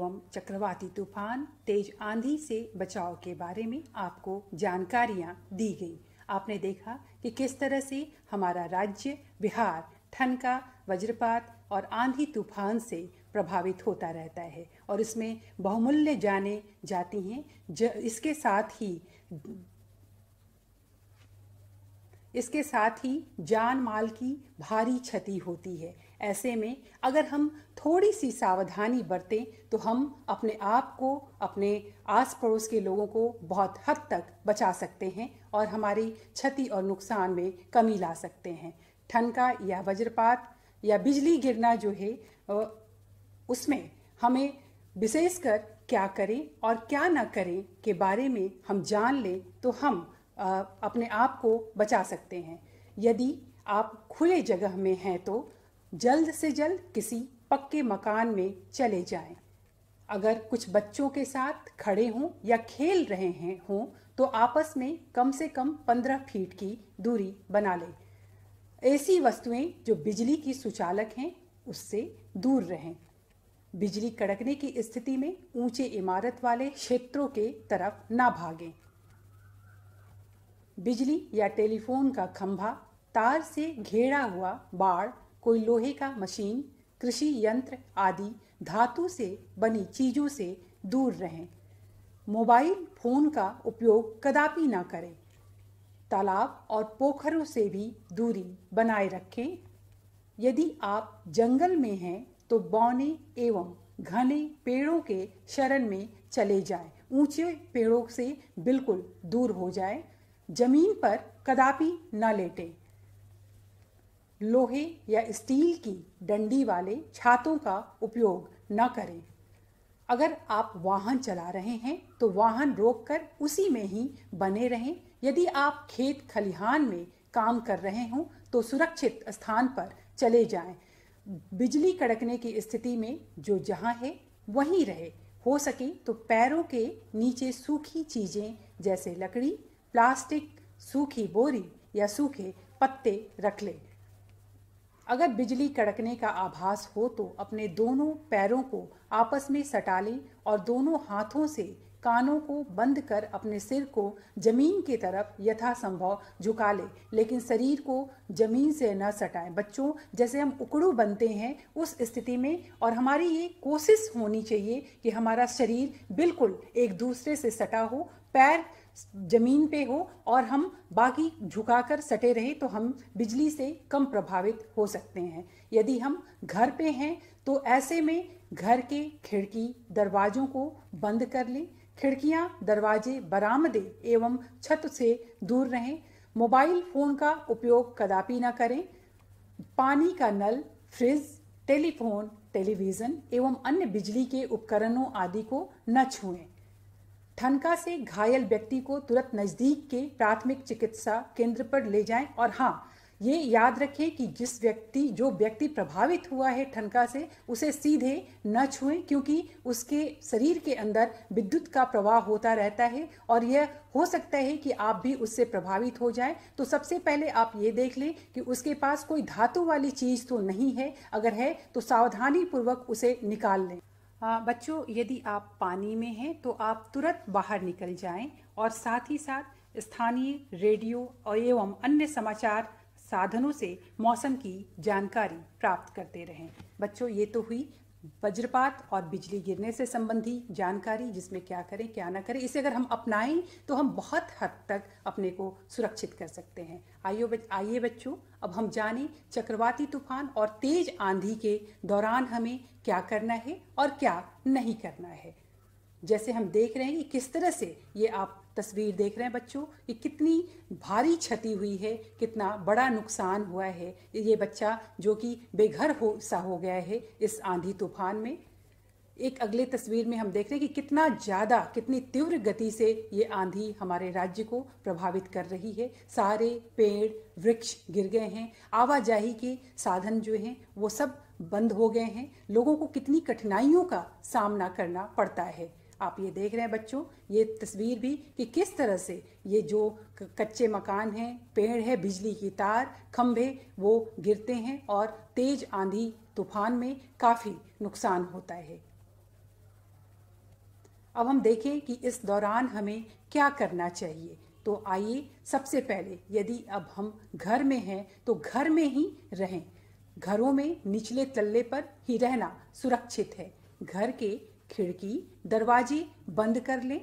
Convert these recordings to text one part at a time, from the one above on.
एवं चक्रवाती तूफान, तेज आंधी से बचाव के बारे में आपको जानकारियां दी गई। आपने देखा कि किस तरह से हमारा राज्य बिहार ठनका, वज्रपात और आंधी तूफान से प्रभावित होता रहता है और इसमें बहुमूल्य जानें जाती हैं। इसके साथ ही जान माल की भारी क्षति होती है। ऐसे में अगर हम थोड़ी सी सावधानी बरतें तो हम अपने आप को, अपने आस पड़ोस के लोगों को बहुत हद तक बचा सकते हैं और हमारी क्षति और नुकसान में कमी ला सकते हैं। ठनका या वज्रपात या बिजली गिरना जो है उसमें हमें विशेषकर क्या करें और क्या न करें के बारे में हम जान लें तो हम अपने आप को बचा सकते हैं। यदि आप खुले जगह में हैं तो जल्द से जल्द किसी पक्के मकान में चले जाएं। अगर कुछ बच्चों के साथ खड़े हों या खेल रहे हों तो आपस में कम से कम 15 फीट की दूरी बना लें। ऐसी वस्तुएं जो बिजली की सुचालक हैं उससे दूर रहें। बिजली कड़कने की स्थिति में ऊंचे इमारत वाले क्षेत्रों के तरफ ना भागें। बिजली या टेलीफोन का खंभा, तार से घेरा हुआ बाड़, कोई लोहे का मशीन, कृषि यंत्र आदि धातु से बनी चीज़ों से दूर रहें। मोबाइल फोन का उपयोग कदापि ना करें। तालाब और पोखरों से भी दूरी बनाए रखें। यदि आप जंगल में हैं तो बौने एवं घने पेड़ों के शरण में चले जाएं। ऊंचे पेड़ों से बिल्कुल दूर हो जाएं। जमीन पर कदापि न लेटें। लोहे या स्टील की डंडी वाले छातों का उपयोग न करें। अगर आप वाहन चला रहे हैं तो वाहन रोककर उसी में ही बने रहें। यदि आप खेत खलिहान में काम कर रहे हों तो सुरक्षित स्थान पर चले जाएं। बिजली कड़कने की स्थिति में जो जहां है वहीं रहे। हो सके तो पैरों के नीचे सूखी चीज़ें जैसे लकड़ी, प्लास्टिक, सूखी बोरी या सूखे पत्ते रख लें। अगर बिजली कड़कने का आभास हो तो अपने दोनों पैरों को आपस में सटा लें और दोनों हाथों से कानों को बंद कर अपने सिर को जमीन की तरफ यथासंभव झुका लें, लेकिन शरीर को जमीन से न सटाएं। बच्चों, जैसे हम उकड़ू बनते हैं उस स्थिति में, और हमारी ये कोशिश होनी चाहिए कि हमारा शरीर बिल्कुल एक दूसरे से सटा हो, पैर जमीन पे हो और हम बाकी झुकाकर सटे रहे तो हम बिजली से कम प्रभावित हो सकते हैं। यदि हम घर पे हैं तो ऐसे में घर के खिड़की दरवाजों को बंद कर लें। खिड़कियां, दरवाजे, बरामदे एवं छत से दूर रहें। मोबाइल फोन का उपयोग कदापि न करें। पानी का नल, फ्रिज, टेलीफोन, टेलीविज़न एवं अन्य बिजली के उपकरणों आदि को न छुएं। ठनका से घायल व्यक्ति को तुरंत नज़दीक के प्राथमिक चिकित्सा केंद्र पर ले जाएं। और हाँ, ये याद रखें कि जो व्यक्ति प्रभावित हुआ है ठनका से, उसे सीधे न छुएं, क्योंकि उसके शरीर के अंदर विद्युत का प्रवाह होता रहता है और यह हो सकता है कि आप भी उससे प्रभावित हो जाएं। तो सबसे पहले आप ये देख लें कि उसके पास कोई धातु वाली चीज़ तो नहीं है। अगर है तो सावधानी पूर्वक उसे निकाल लें। बच्चों, यदि आप पानी में हैं तो आप तुरंत बाहर निकल जाएं और साथ ही साथ स्थानीय रेडियो और एवं अन्य समाचार साधनों से मौसम की जानकारी प्राप्त करते रहें। बच्चों, ये तो हुई वज्रपात और बिजली गिरने से संबंधी जानकारी, जिसमें क्या करें क्या ना करें। इसे अगर हम अपनाएं तो हम बहुत हद तक अपने को सुरक्षित कर सकते हैं। आइए बच्चों, अब हम जानें चक्रवाती तूफान और तेज आंधी के दौरान हमें क्या करना है और क्या नहीं करना है। जैसे हम देख रहे हैं कि किस तरह से ये आप तस्वीर देख रहे हैं बच्चों कि कितनी भारी क्षति हुई है, कितना बड़ा नुकसान हुआ है। ये बच्चा जो कि बेघर हो गया है इस आंधी तूफान में। एक अगले तस्वीर में हम देख रहे हैं कि कितनी तीव्र गति से ये आंधी हमारे राज्य को प्रभावित कर रही है। सारे पेड़ वृक्ष गिर गए हैं। आवाजाही के साधन जो हैं वो सब बंद हो गए हैं। लोगों को कितनी कठिनाइयों का सामना करना पड़ता है। आप ये देख रहे हैं बच्चों, ये तस्वीर भी कि किस तरह से ये जो कच्चे मकान हैं, पेड़ है, बिजली की तार, खंभे वो गिरते हैं और तेज आंधी तूफान में काफ़ी नुकसान होता है। अब हम देखें कि इस दौरान हमें क्या करना चाहिए। तो आइए, सबसे पहले यदि अब हम घर में हैं तो घर में ही रहें। घरों में निचले तल्ले पर ही रहना सुरक्षित है। घर के खिड़की दरवाजे बंद कर लें।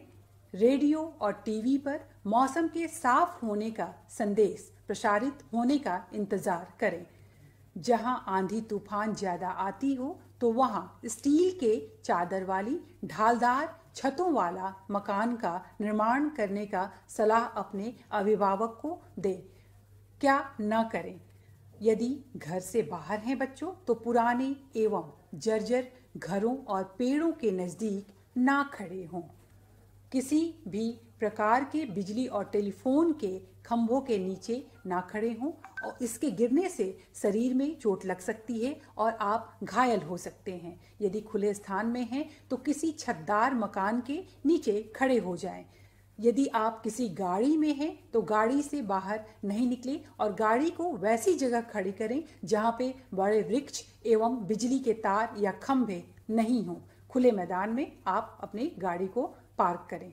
रेडियो और टीवी पर मौसम के साफ होने का संदेश प्रसारित होने का इंतज़ार करें। जहां आंधी तूफान ज़्यादा आती हो तो वहां स्टील के चादर वाली ढालदार छतों वाला मकान का निर्माण करने का सलाह अपने अभिभावक को दें। क्या न करें? यदि घर से बाहर हैं बच्चों तो पुराने एवं जर्जर घरों और पेड़ों के नज़दीक ना खड़े हों। किसी भी प्रकार के बिजली और टेलीफोन के खंभों के नीचे ना खड़े हों और इसके गिरने से शरीर में चोट लग सकती है और आप घायल हो सकते हैं। यदि खुले स्थान में हैं तो किसी छतदार मकान के नीचे खड़े हो जाएं। यदि आप किसी गाड़ी में हैं तो गाड़ी से बाहर नहीं निकलें और गाड़ी को वैसी जगह खड़ी करें जहां पे बड़े वृक्ष एवं बिजली के तार या खंभे नहीं हों। खुले मैदान में आप अपनी गाड़ी को पार्क करें।